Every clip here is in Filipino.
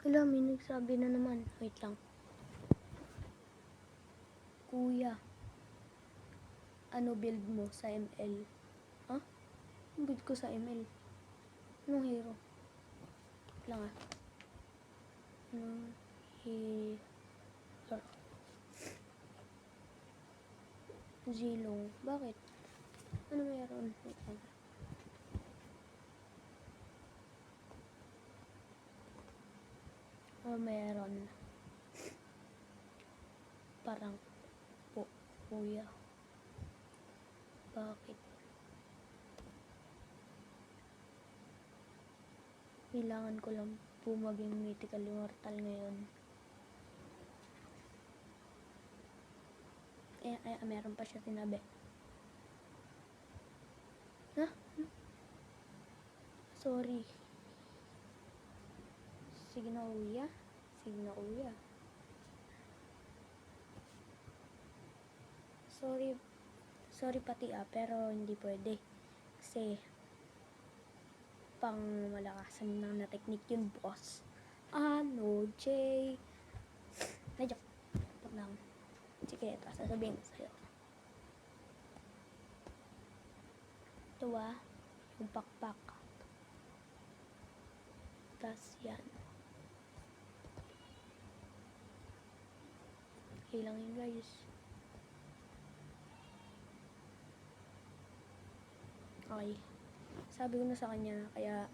Hala, may nagsabi na naman. Wait lang. Kuya, ano build mo sa ML? Ha? Ang build ko sa ML? Anong hero? Wait lang ah. Anong hero? Zilong. Bakit? Ano meron? Wait lang. Meron. Parang po, kuya. Bakit? Kailangan ko lang po maging mythical immortal ngayon. Meron pa siya sinabi. Ha? Sorry. Sige na kuya. Sige na kuya. Sorry pati pero hindi pwede. Kasi pang malakasan lang na technique yun, boss. Ano, Jay? Medyo, pag lang. Sige, ito, sasabihin ko sa'yo. Ito yung pakpak. Tas yan. Okay lang yun, guys. Okay. Sabi ko na sa kanya, kaya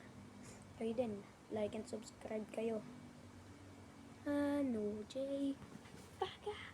kayo din, like and subscribe kayo. Ano, Jay? Baga!